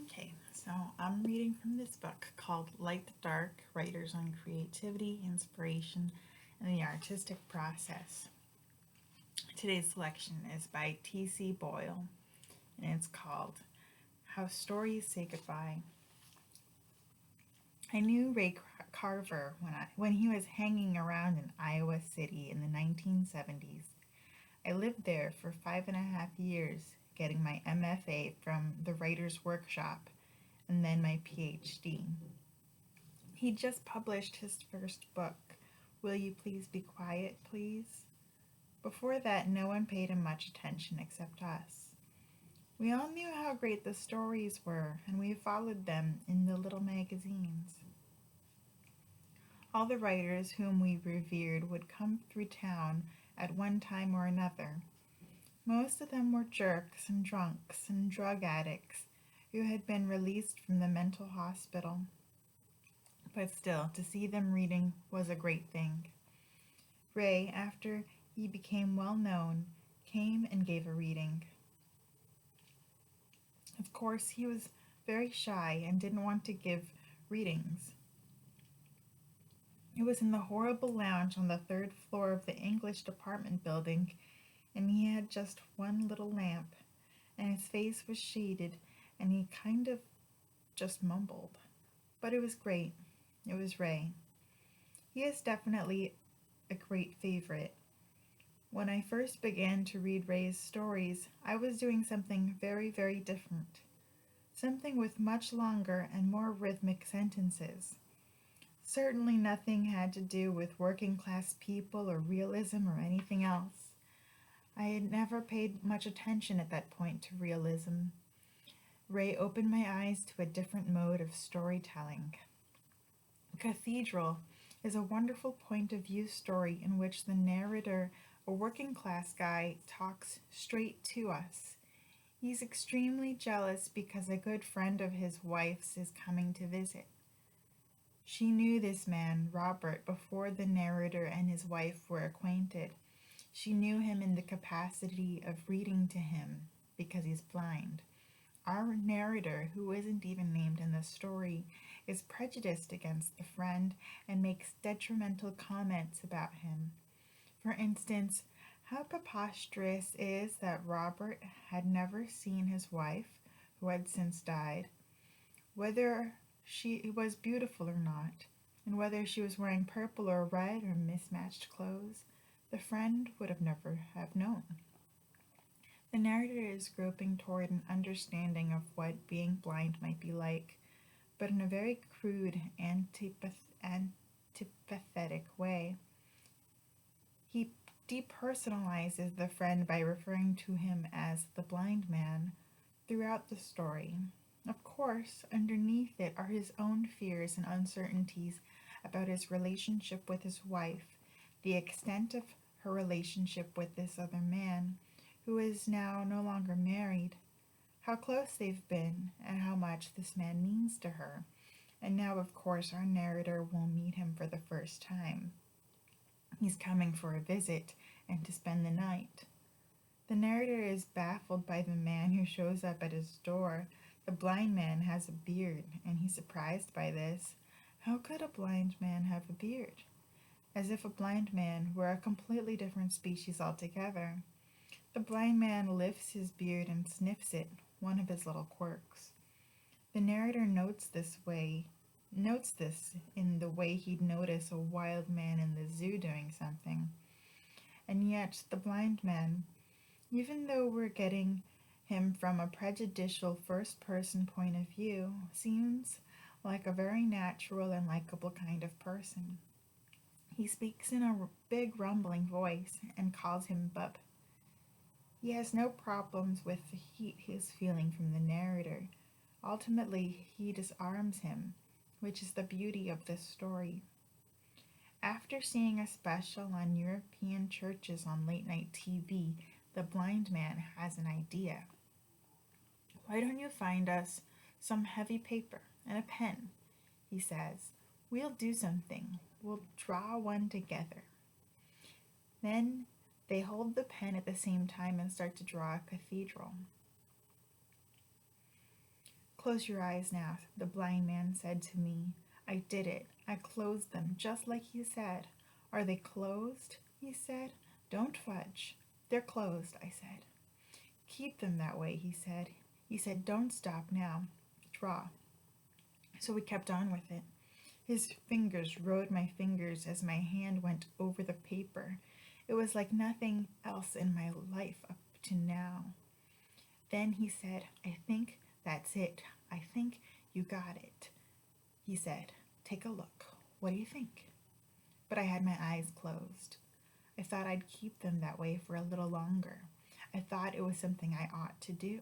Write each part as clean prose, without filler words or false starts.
Okay, so I'm reading from this book called Light the Dark Writers on Creativity, Inspiration, and the Artistic Process. Today's selection is by T.C. Boyle, and it's called How Stories Say Goodbye. I knew Ray Carver when he was hanging around in Iowa City in the 1970s. I lived there for 5.5 years, getting my MFA from the Writer's Workshop and then my PhD. He just published his first book, Will You Please Be Quiet, Please? Before that, no one paid him much attention except us. We all knew how great the stories were, and we followed them in the little magazines. All the writers whom we revered would come through town at one time or another. Most of them were jerks and drunks and drug addicts who had been released from the mental hospital. But still, to see them reading was a great thing. Ray, after he became well known, came and gave a reading. Of course, he was very shy and didn't want to give readings. It was in the horrible lounge on the third floor of the English department building, and he had just one little lamp, and his face was shaded, and he kind of just mumbled. But it was great. It was Ray. He is definitely a great favorite. When I first began to read Ray's stories, I was doing something very, very different. Something with much longer and more rhythmic sentences. Certainly nothing had to do with working class people or realism or anything else. I had never paid much attention at that point to realism. Ray opened my eyes to a different mode of storytelling. Cathedral is a wonderful point of view story in which the narrator, a working class guy, talks straight to us. He's extremely jealous because a good friend of his wife's is coming to visit. She knew this man, Robert, before the narrator and his wife were acquainted. She knew him in the capacity of reading to him because he's blind. Our narrator, who isn't even named in the story, is prejudiced against the friend and makes detrimental comments about him. For instance, how preposterous is that Robert had never seen his wife, who had since died, whether she was beautiful or not, and whether she was wearing purple or red or mismatched clothes, the friend would have never have known. The narrator is groping toward an understanding of what being blind might be like, but in a very crude, antipathetic way. He depersonalizes the friend by referring to him as the blind man throughout the story. Of course, underneath it are his own fears and uncertainties about his relationship with his wife, the extent of her relationship with this other man, who is now no longer married, how close they've been, and how much this man means to her. And now, of course, our narrator will meet him for the first time. He's coming for a visit and to spend the night. The narrator is baffled by the man who shows up at his door. The blind man has a beard, and he's surprised by this. How could a blind man have a beard? As if a blind man were a completely different species altogether. The blind man lifts his beard and sniffs it, one of his little quirks. The narrator notes this in the way he'd notice a wild man in the zoo doing something. And yet the blind man, even though we're getting him from a prejudicial first-person point of view, seems like a very natural and likable kind of person. He speaks in a big rumbling voice and calls him Bub. He has no problems with the heat he is feeling from the narrator. Ultimately, he disarms him, which is the beauty of this story. After seeing a special on European churches on late-night TV, the blind man has an idea. Why don't you find us some heavy paper and a pen? He says. We'll do something. We'll draw one together. Then they hold the pen at the same time and start to draw a cathedral. Close your eyes now, the blind man said to me. I did it. I closed them, just like you said. Are they closed? He said. Don't fudge. They're closed, I said. Keep them that way, he said. He said, don't stop now. Draw. So we kept on with it. His fingers rode my fingers as my hand went over the paper. It was like nothing else in my life up to now. Then he said, I think that's it. I think you got it. He said, take a look. What do you think? But I had my eyes closed. I thought I'd keep them that way for a little longer. I thought it was something I ought to do.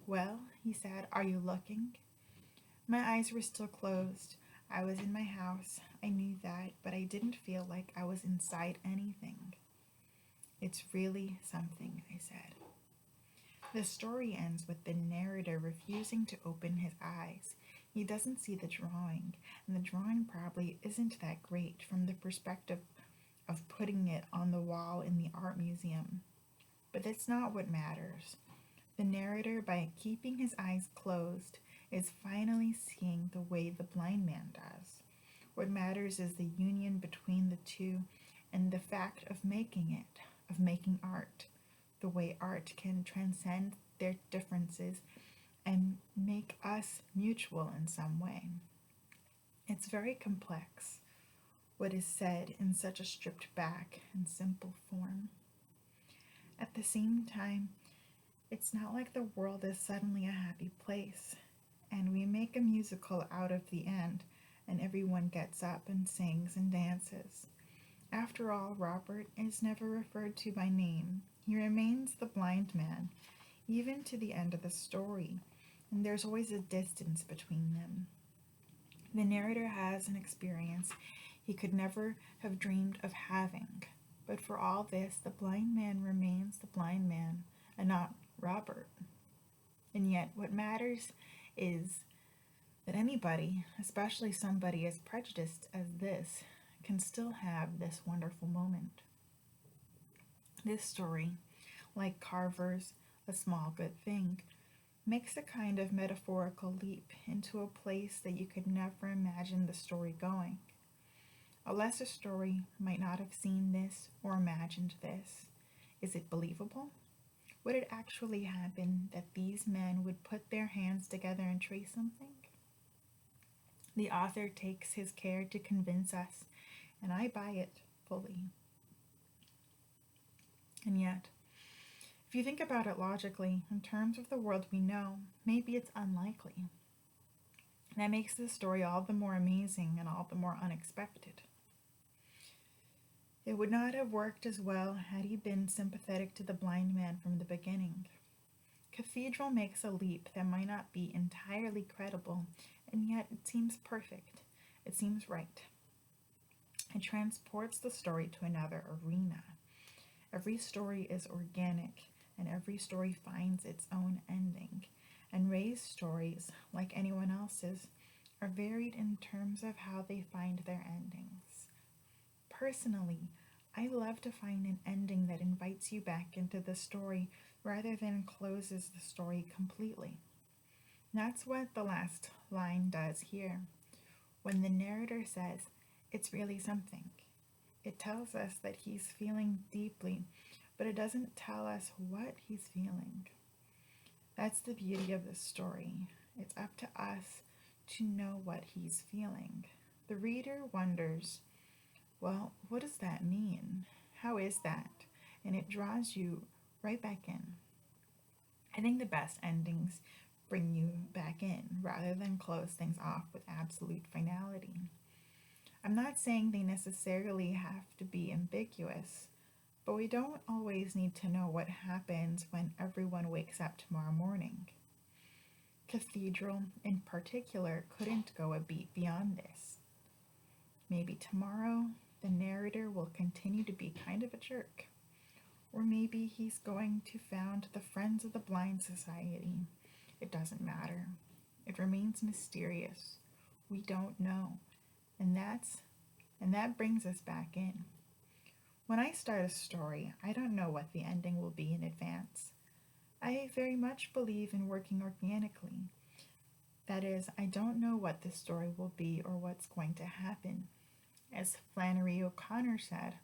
Well, he said, are you looking? My eyes were still closed. I was in my house. I knew that, but I didn't feel like I was inside anything. It's really something, I said. The story ends with the narrator refusing to open his eyes. He doesn't see the drawing, and the drawing probably isn't that great from the perspective of putting it on the wall in the art museum. But that's not what matters. The narrator, by keeping his eyes closed, is finally seeing the way the blind man does. What matters is the union between the two and the fact of making it, of making art, the way art can transcend their differences and make us mutual in some way. It's very complex, what is said in such a stripped back and simple form. At the same time, it's not like the world is suddenly a happy place, and we make a musical out of the end, and everyone gets up and sings and dances. After all, Robert is never referred to by name. He remains the blind man, even to the end of the story, and there's always a distance between them. The narrator has an experience he could never have dreamed of having, but for all this, the blind man remains the blind man, and not Robert. And yet, what matters is that anybody, especially somebody as prejudiced as this, can still have this wonderful moment. This story, like Carver's A Small Good Thing, makes a kind of metaphorical leap into a place that you could never imagine the story going. A lesser story might not have seen this or imagined this. Is it believable? Would it actually happen that these men would put their hands together and trace something? The author takes his care to convince us, and I buy it fully. And yet, if you think about it logically, in terms of the world we know, maybe it's unlikely. That makes this story all the more amazing and all the more unexpected. It would not have worked as well had he been sympathetic to the blind man from the beginning. Cathedral makes a leap that might not be entirely credible, and yet it seems perfect. It seems right. It transports the story to another arena. Every story is organic, and every story finds its own ending. And Ray's stories, like anyone else's, are varied in terms of how they find their endings. Personally, I love to find an ending that invites you back into the story rather than closes the story completely. That's what the last line does here. When the narrator says, it's really something, it tells us that he's feeling deeply, but it doesn't tell us what he's feeling. That's the beauty of the story. It's up to us to know what he's feeling. The reader wonders, well, what does that mean? How is that? And it draws you right back in. I think the best endings bring you back in rather than close things off with absolute finality. I'm not saying they necessarily have to be ambiguous, but we don't always need to know what happens when everyone wakes up tomorrow morning. Cathedral, in particular, couldn't go a beat beyond this. Maybe tomorrow the narrator will continue to be kind of a jerk. Or maybe he's going to found the Friends of the Blind Society. It doesn't matter. It remains mysterious. We don't know. And that brings us back in. When I start a story, I don't know what the ending will be in advance. I very much believe in working organically. That is, I don't know what the story will be or what's going to happen. As Flannery O'Connor said,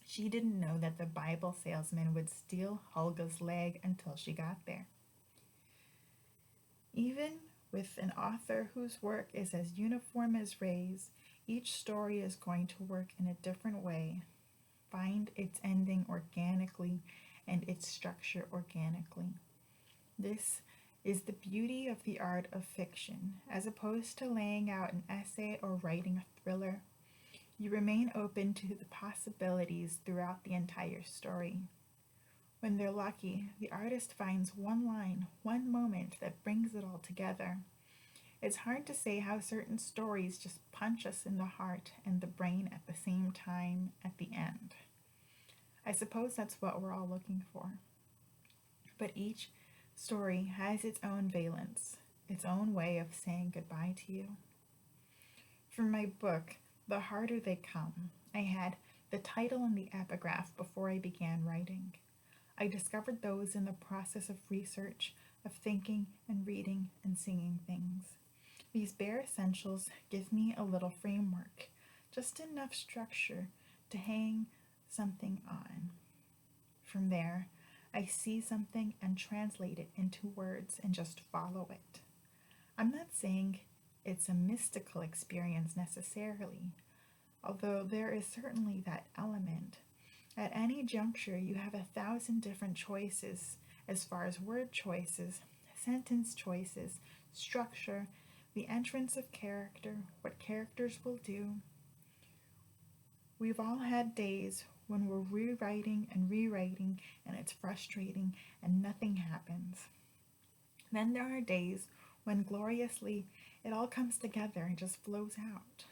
she didn't know that the Bible salesman would steal Helga's leg until she got there. Even with an author whose work is as uniform as Ray's, each story is going to work in a different way, find its ending organically and its structure organically. This is the beauty of the art of fiction. As opposed to laying out an essay or writing a thriller, you remain open to the possibilities throughout the entire story. When they're lucky, the artist finds one line, one moment that brings it all together. It's hard to say how certain stories just punch us in the heart and the brain at the same time at the end. I suppose that's what we're all looking for. But each story has its own valence, its own way of saying goodbye to you. For my book, The Harder They Come, I had the title and the epigraph before I began writing. I discovered those in the process of research, of thinking and reading and singing things. These bare essentials give me a little framework, just enough structure to hang something on. From there, I see something and translate it into words and just follow it. I'm not saying it's a mystical experience necessarily, although there is certainly that element. At any juncture, you have 1,000 different choices as far as word choices, sentence choices, structure, the entrance of character, what characters will do. We've all had days when we're rewriting and it's frustrating and nothing happens. Then there are days when gloriously it all comes together and just flows out.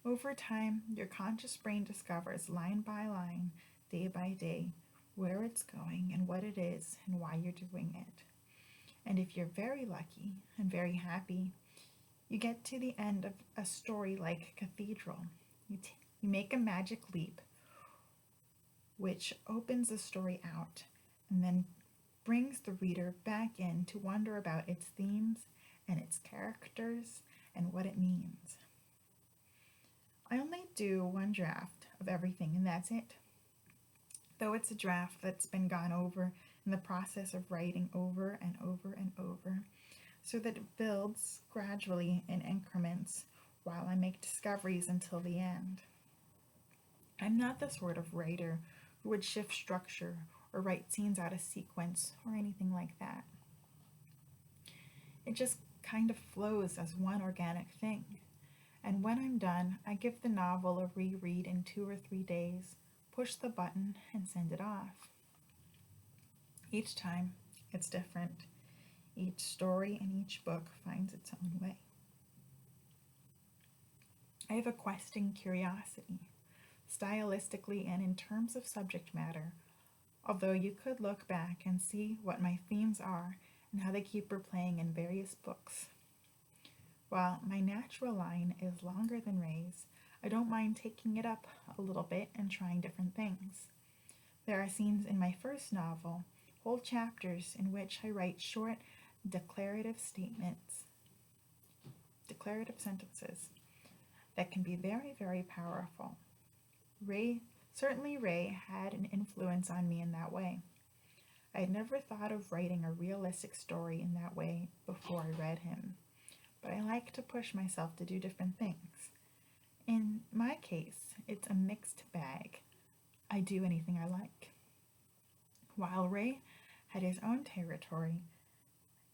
Over time, your conscious brain discovers line by line, day by day, where it's going and what it is and why you're doing it. And if you're very lucky and very happy, you get to the end of a story like Cathedral. You make a magic leap, which opens the story out and then brings the reader back in to wonder about its themes and its characters and what it means. I only do one draft of everything, and that's it. Though it's a draft that's been gone over in the process of writing over and over and over, so that it builds gradually in increments while I make discoveries until the end. I'm not the sort of writer who would shift structure or write scenes out of sequence or anything like that. It just kind of flows as one organic thing. And when I'm done, I give the novel a reread in 2 or 3 days, push the button, and send it off. Each time, it's different. Each story and each book finds its own way. I have a questing curiosity, stylistically and in terms of subject matter, although you could look back and see what my themes are and how they keep replaying in various books. While my natural line is longer than Ray's, I don't mind taking it up a little bit and trying different things. There are scenes in my first novel, whole chapters in which I write short, declarative sentences that can be very, very powerful. Ray had an influence on me in that way. I had never thought of writing a realistic story in that way before I read him, but I like to push myself to do different things. In my case, it's a mixed bag. I do anything I like. While Ray had his own territory,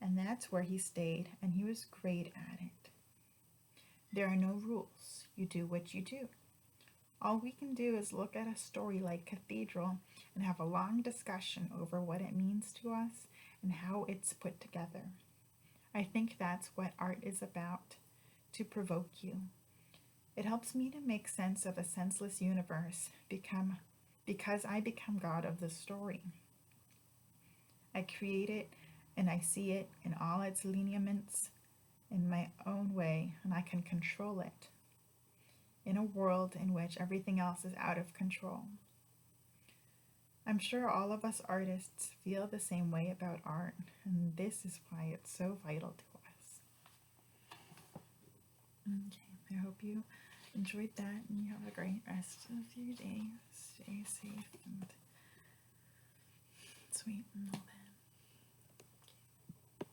and that's where he stayed, and he was great at it. There are no rules. You do what you do. All we can do is look at a story like Cathedral and have a long discussion over what it means to us and how it's put together. I think that's what art is about, to provoke you. It helps me to make sense of a senseless universe because I become God of the story. I create it and I see it in all its lineaments in my own way, and I can control it in a world in which everything else is out of control. I'm sure all of us artists feel the same way about art, and this is why it's so vital to us. Okay, I hope you enjoyed that and you have a great rest of your day. Stay safe and sweet and all that.